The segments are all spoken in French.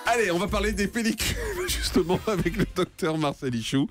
Allez, on va parler des pellicules, justement, avec le docteur Marcel Ichou.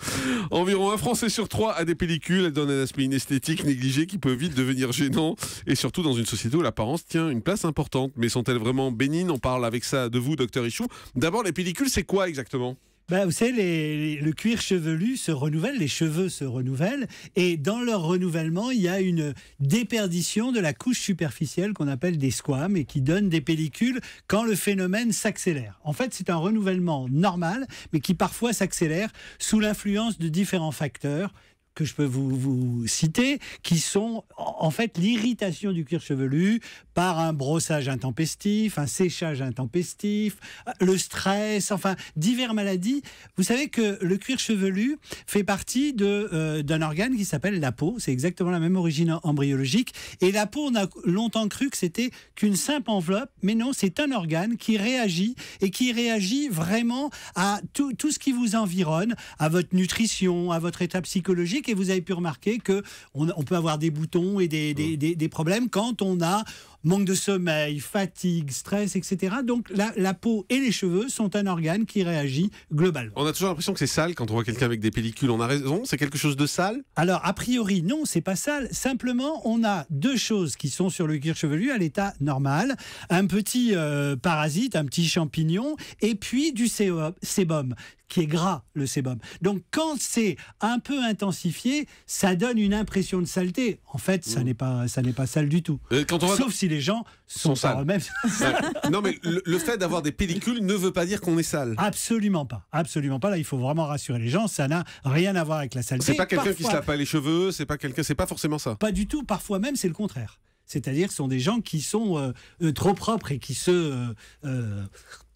Environ 1 Français sur 3 a des pellicules. Elles donnent un aspect inesthétique, négligé, qui peut vite devenir gênant. Et surtout dans une société où l'apparence tient une place importante. Mais sont-elles vraiment bénignes? On parle avec ça de vous, docteur Ichou. D'abord, les pellicules, c'est quoi exactement? Vous savez, le cuir chevelu se renouvelle, les cheveux se renouvellent, et dans leur renouvellement, il y a une déperdition de la couche superficielle qu'on appelle des squames et qui donne des pellicules quand le phénomène s'accélère. En fait, c'est un renouvellement normal, mais qui parfois s'accélère sous l'influence de différents facteurs que je peux vous citer, qui sont en fait l'irritation du cuir chevelu par un brossage intempestif, un séchage intempestif, le stress, enfin divers maladies. Vous savez que le cuir chevelu fait partie d'un organe qui s'appelle la peau. C'est exactement la même origine embryologique. Et la peau, on a longtemps cru que c'était qu'une simple enveloppe, mais non, c'est un organe qui réagit et qui réagit vraiment à tout ce qui vous environne, à votre nutrition, à votre état psychologique. Et vous avez pu remarquer qu'on peut avoir des boutons et des problèmes quand on a manque de sommeil, fatigue, stress, etc. Donc la peau et les cheveux sont un organe qui réagit globalement. On a toujours l'impression que c'est sale quand on voit quelqu'un avec des pellicules. On a raison? C'est quelque chose de sale? Alors, a priori, non, c'est pas sale. Simplement, on a 2 choses qui sont sur le cuir chevelu à l'état normal. Un petit parasite, un petit champignon, et puis du sébum, qui est gras, le sébum. Donc, quand c'est un peu intensifié, ça donne une impression de saleté. En fait, ça n'est pas sale du tout. Sauf si les gens sont sales eux-mêmes. Non, mais le fait d'avoir des pellicules ne veut pas dire qu'on est sale. Absolument pas. Absolument pas. Là, il faut vraiment rassurer les gens. Ça n'a rien à voir avec la saleté. C'est pas quelqu'un qui se lave pas les cheveux. C'est pas forcément ça. Pas du tout. Parfois même, c'est le contraire. C'est-à-dire que ce sont des gens qui sont trop propres et qui se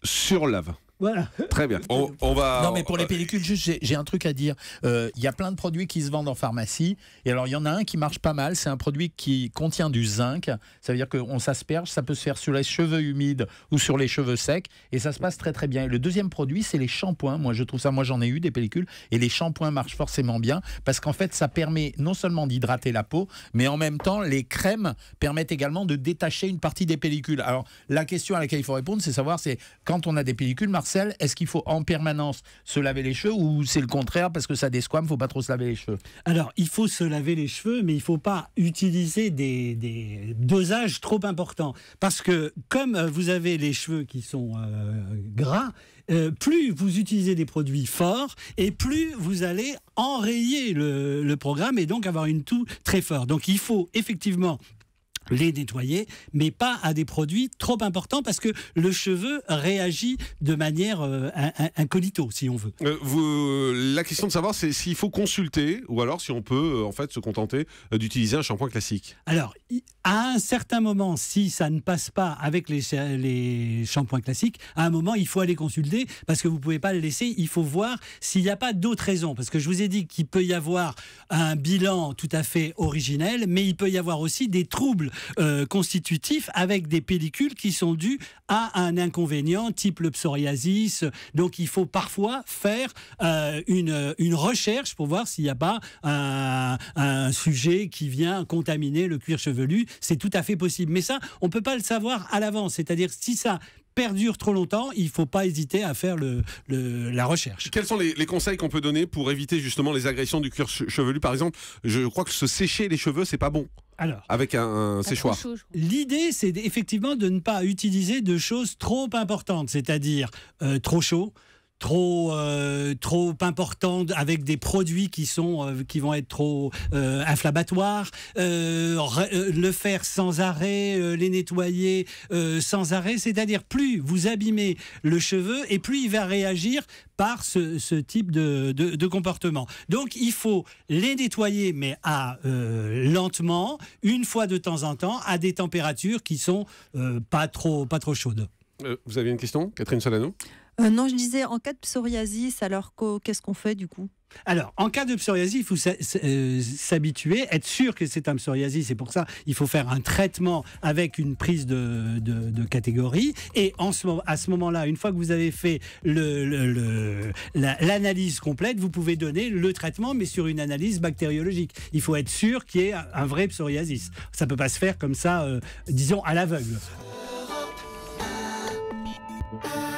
surlavent. Voilà. Très bien. On va. Non, mais pour les pellicules, juste, j'ai un truc à dire. Il y a plein de produits qui se vendent en pharmacie. Et alors, il y en a un qui marche pas mal. C'est un produit qui contient du zinc. Ça veut dire qu'on s'asperge. Ça peut se faire sur les cheveux humides ou sur les cheveux secs. Et ça se passe très, très bien. Et le deuxième produit, c'est les shampoings. Moi, je trouve ça. Moi, j'en ai eu des pellicules. Et les shampoings marchent forcément bien. Parce qu'en fait, ça permet non seulement d'hydrater la peau, mais en même temps, les crèmes permettent également de détacher une partie des pellicules. Alors, la question à laquelle il faut répondre, c'est savoir, c'est quand on a des pellicules, Marcel, est-ce qu'il faut en permanence se laver les cheveux ou c'est le contraire parce que ça desquame, il ne faut pas trop se laver les cheveux? Alors, il faut se laver les cheveux, mais il ne faut pas utiliser des dosages trop importants. Parce que comme vous avez les cheveux qui sont gras, plus vous utilisez des produits forts et plus vous allez enrayer le programme et donc avoir une toux très forte. Donc, il faut effectivement les nettoyer, mais pas à des produits trop importants parce que le cheveu réagit de manière incognito, si on veut. La question de savoir, c'est s'il faut consulter ou alors si on peut en fait se contenter d'utiliser un shampoing classique. Alors, à un certain moment, si ça ne passe pas avec les shampoings classiques, à un moment, il faut aller consulter parce que vous ne pouvez pas le laisser. Il faut voir s'il n'y a pas d'autres raisons. Parce que je vous ai dit qu'il peut y avoir un bilan tout à fait originel, mais il peut y avoir aussi des troubles constitutifs avec des pellicules qui sont dues à un inconvénient type le psoriasis. Donc il faut parfois faire une recherche pour voir s'il n'y a pas un sujet qui vient contaminer le cuir chevelu. C'est tout à fait possible. Mais ça, on ne peut pas le savoir à l'avance. C'est-à-dire si ça perdure trop longtemps, il ne faut pas hésiter à faire la recherche. Quels sont les conseils qu'on peut donner pour éviter justement les agressions du cuir chevelu? Par exemple, je crois que se sécher les cheveux, c'est pas bon. Alors, avec un séchoir. L'idée, c'est effectivement de ne pas utiliser de choses trop importantes, c'est-à-dire trop chaud, trop importante avec des produits qui vont être trop inflammatoires, le faire sans arrêt, les nettoyer sans arrêt, c'est-à-dire plus vous abîmez le cheveu et plus il va réagir par ce type de comportement. Donc il faut les nettoyer mais lentement, une fois de temps en temps, à des températures qui sont pas trop chaudes. Vous avez une question, Catherine Solano? Non, je disais, en cas de psoriasis, alors qu'est-ce qu'on fait du coup? Alors, en cas de psoriasis, il faut s'habituer, être sûr que c'est un psoriasis. C'est pour ça il faut faire un traitement avec une prise de catégorie. Et à ce moment-là, une fois que vous avez fait l'analyse complète, vous pouvez donner le traitement, mais sur une analyse bactériologique. Il faut être sûr qu'il y ait un vrai psoriasis. Ça ne peut pas se faire comme ça, disons, à l'aveugle. Ah.